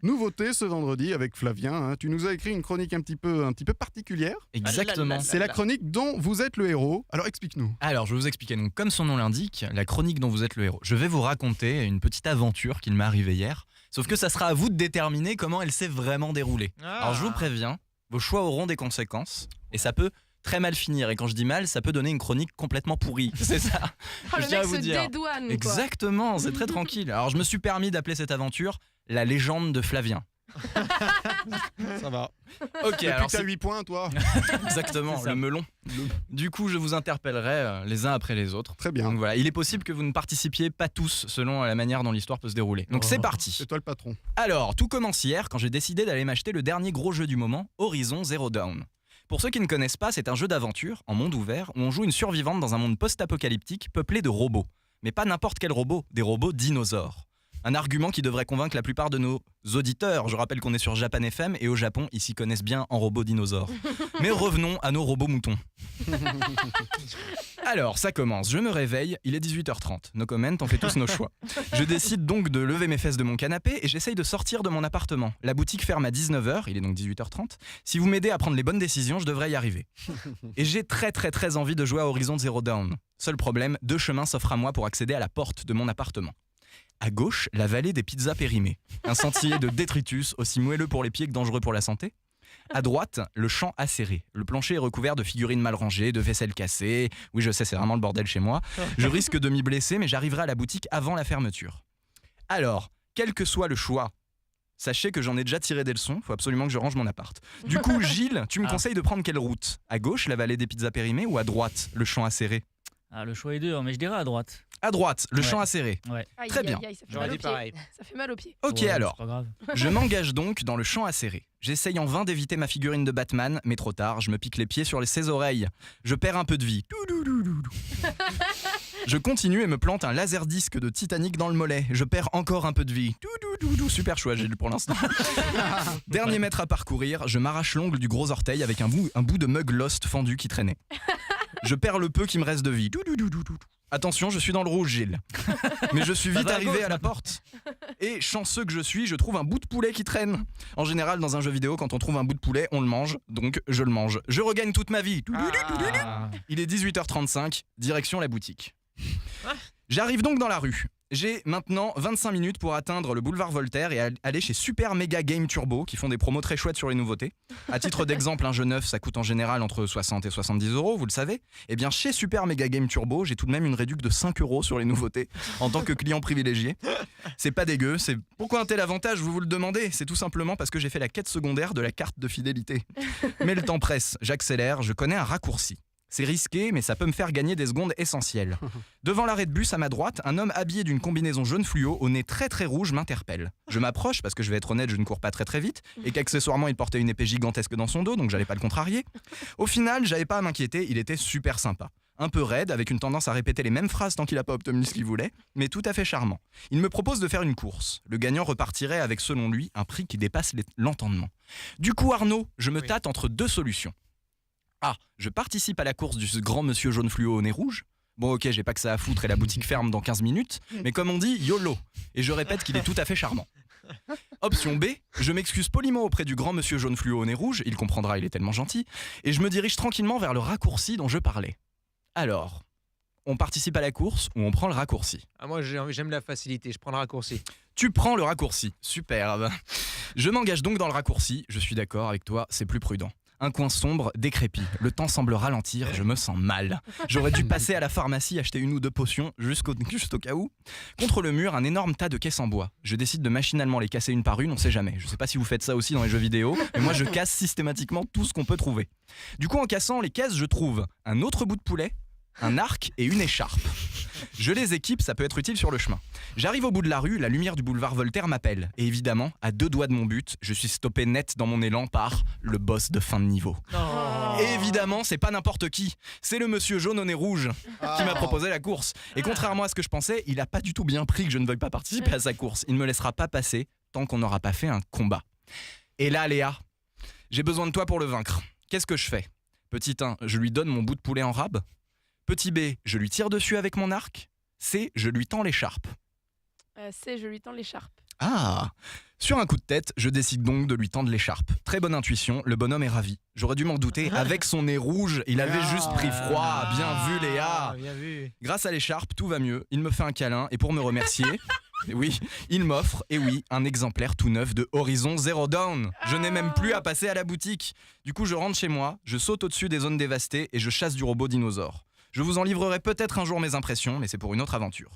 Nouveauté ce vendredi avec Flavien, hein. Tu nous as écrit une chronique un petit peu particulière. Exactement. C'est la chronique dont vous êtes le héros. Alors explique-nous. Alors, je vais vous expliquer. Donc, comme son nom l'indique, la chronique dont vous êtes le héros. Je vais vous raconter une petite aventure qui m'est arrivée hier. Sauf que ça sera à vous de déterminer comment elle s'est vraiment déroulée. Alors, je vous préviens, vos choix auront des conséquences. Et ça peut très mal finir. Et quand je dis mal, ça peut donner une chronique complètement pourrie. C'est ça. Le mec se dédouane, quoi. Exactement, c'est très tranquille. Alors, je me suis permis d'appeler cette aventure la légende de Flavien. Ça va. Ok, Et alors puis t'as 8 points toi. exactement, le melon. Du coup, je vous interpellerai les uns après les autres. Très bien. Donc voilà, il est possible que vous ne participiez pas tous selon la manière dont l'histoire peut se dérouler. Donc c'est parti. C'est toi le patron. Alors, tout commence hier quand j'ai décidé d'aller m'acheter le dernier gros jeu du moment, Horizon Zero Dawn. Pour ceux qui ne connaissent pas, c'est un jeu d'aventure en monde ouvert où on joue une survivante dans un monde post-apocalyptique peuplé de robots. Mais pas n'importe quel robot, des robots dinosaures. Un argument qui devrait convaincre la plupart de nos auditeurs. Je rappelle qu'on est sur Japan FM et au Japon, ils s'y connaissent bien en robots dinosaures. Mais revenons à nos robots moutons. Alors, ça commence. Je me réveille, il est 18h30. No comment, on fait tous nos choix. Je décide donc de lever mes fesses de mon canapé et j'essaye de sortir de mon appartement. La boutique ferme à 19h, il est donc 18h30. Si vous m'aidez à prendre les bonnes décisions, je devrais y arriver. Et j'ai très envie de jouer à Horizon Zero Dawn. Seul problème, 2 chemins s'offrent à moi pour accéder à la porte de mon appartement. À gauche, la vallée des pizzas périmées. Un sentier de détritus, aussi moelleux pour les pieds que dangereux pour la santé. À droite, le champ acéré. Le plancher est recouvert de figurines mal rangées, de vaisselle cassée. Oui, je sais, c'est vraiment le bordel chez moi. Je risque de m'y blesser, mais j'arriverai à la boutique avant la fermeture. Alors, quel que soit le choix, sachez que j'en ai déjà tiré des leçons. Faut absolument que je range mon appart. Du coup, Gilles, tu me conseilles de prendre quelle route ? À gauche, la vallée des pizzas périmées, ou à droite, le champ acéré ? Ah, le choix est dur, mais je dirais à droite. À droite, le Ouais. champ acéré. Ouais. Très bien. Ça fait J'aurais mal aux dit pieds. pareil. Ça fait mal aux pieds. Ok, Ouais, alors. C'est pas grave. Je m'engage donc dans le champ acéré. J'essaye en vain d'éviter ma figurine de Batman, mais trop tard, je me pique les pieds sur ses oreilles. Je perds un peu de vie. Je continue et me plante un laserdisc de Titanic dans le mollet. Je perds encore un peu de vie. Super choix, Gilles, pour l'instant. Dernier mètre à parcourir, je m'arrache l'ongle du gros orteil avec un bout de mug Lost fendu qui traînait. Je perds le peu qui me reste de vie. Attention, je suis dans le rouge, Gilles. Mais je suis vite va à arrivé gauche, à la porte. Et chanceux que je suis, je trouve un bout de poulet qui traîne. En général, dans un jeu vidéo, quand on trouve un bout de poulet, on le mange. Donc, je le mange. Je regagne toute ma vie. Ah. Il est 18h35, direction la boutique. J'arrive donc dans la rue. J'ai maintenant 25 minutes pour atteindre le boulevard Voltaire et aller chez Super Mega Game Turbo qui font des promos très chouettes sur les nouveautés. À titre d'exemple, un jeu neuf, ça coûte en général entre 60 et 70 euros, vous le savez. Eh bien, chez Super Mega Game Turbo, j'ai tout de même une réduction de 5 euros sur les nouveautés en tant que client privilégié. C'est pas dégueu. Pourquoi un tel avantage, vous vous le demandez ? C'est tout simplement parce que j'ai fait la quête secondaire de la carte de fidélité. Mais le temps presse, j'accélère, je connais un raccourci. C'est risqué, mais ça peut me faire gagner des secondes essentielles. Devant l'arrêt de bus à ma droite, un homme habillé d'une combinaison jaune fluo au nez très rouge m'interpelle. Je m'approche parce que je vais être honnête, je ne cours pas très vite et qu'accessoirement il portait une épée gigantesque dans son dos, donc j'allais pas le contrarier. Au final, j'avais pas à m'inquiéter, il était super sympa. Un peu raide, avec une tendance à répéter les mêmes phrases tant qu'il a pas obtenu ce qu'il voulait, mais tout à fait charmant. Il me propose de faire une course. Le gagnant repartirait avec, selon lui, un prix qui dépasse l'entendement. Du coup, Arnaud, je me tâte entre 2 solutions. Ah, je participe à la course du grand monsieur jaune fluo au nez rouge. Bon ok, j'ai pas que ça à foutre et la boutique ferme dans 15 minutes, mais comme on dit, YOLO. Et je répète qu'il est tout à fait charmant. Option B, je m'excuse poliment auprès du grand monsieur jaune fluo au nez rouge, il comprendra, il est tellement gentil, et je me dirige tranquillement vers le raccourci dont je parlais. Alors, on participe à la course ou on prend le raccourci ? Ah, moi, j'aime la facilité, je prends le raccourci. Tu prends le raccourci, superbe. Je m'engage donc dans le raccourci, je suis d'accord avec toi, c'est plus prudent. Un coin sombre, décrépit. Le temps semble ralentir, je me sens mal. J'aurais dû passer à la pharmacie, acheter 1 ou 2 potions, juste au cas où. Contre le mur, un énorme tas de caisses en bois. Je décide de machinalement les casser une par une, on sait jamais. Je sais pas si vous faites ça aussi dans les jeux vidéo, mais moi je casse systématiquement tout ce qu'on peut trouver. Du coup, en cassant les caisses, je trouve un autre bout de poulet, un arc et une écharpe. Je les équipe, ça peut être utile sur le chemin. J'arrive au bout de la rue, la lumière du boulevard Voltaire m'appelle. Et évidemment, à 2 doigts de mon but, je suis stoppé net dans mon élan par le boss de fin de niveau. Et évidemment, c'est pas n'importe qui. C'est le monsieur jaune au nez rouge qui m'a proposé la course. Et contrairement à ce que je pensais, il a pas du tout bien pris que je ne veuille pas participer à sa course. Il ne me laissera pas passer tant qu'on n'aura pas fait un combat. Et là, Léa, j'ai besoin de toi pour le vaincre. Qu'est-ce que je fais ? Petit 1, je lui donne mon bout de poulet en rab. Petit B, je lui tire dessus avec mon arc. C, je lui tends l'écharpe. C, je lui tends l'écharpe. Ah. Sur un coup de tête, je décide donc de lui tendre l'écharpe. Très bonne intuition, le bonhomme est ravi. J'aurais dû m'en douter, avec son nez rouge, il avait juste pris froid. Bien vu Léa. Bien vu. Grâce à l'écharpe, tout va mieux. Il me fait un câlin et pour me remercier, oui, il m'offre, et oui, un exemplaire tout neuf de Horizon Zero Dawn. Je n'ai même plus à passer à la boutique. Du coup, je rentre chez moi, je saute au-dessus des zones dévastées et je chasse du robot dinosaure. Je vous en livrerai peut-être un jour mes impressions, mais c'est pour une autre aventure.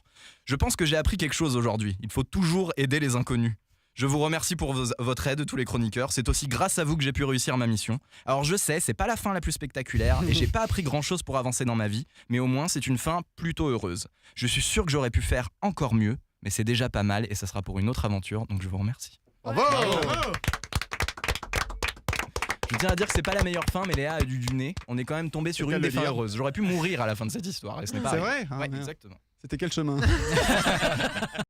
Je pense que j'ai appris quelque chose aujourd'hui. Il faut toujours aider les inconnus. Je vous remercie pour votre aide, tous les chroniqueurs. C'est aussi grâce à vous que j'ai pu réussir ma mission. Alors je sais, c'est pas la fin la plus spectaculaire et j'ai pas appris grand-chose pour avancer dans ma vie, mais au moins c'est une fin plutôt heureuse. Je suis sûr que j'aurais pu faire encore mieux, mais c'est déjà pas mal et ça sera pour une autre aventure, donc je vous remercie. Bravo. Je tiens à dire que c'est pas la meilleure fin, mais Léa a du nez. On est quand même tombé sur C'est une le des fins dire. heureuses. J'aurais pu mourir à la fin de cette histoire et ce n'est pas C'est arrivé. vrai, hein, Ouais, merde. exactement. C'était quel chemin?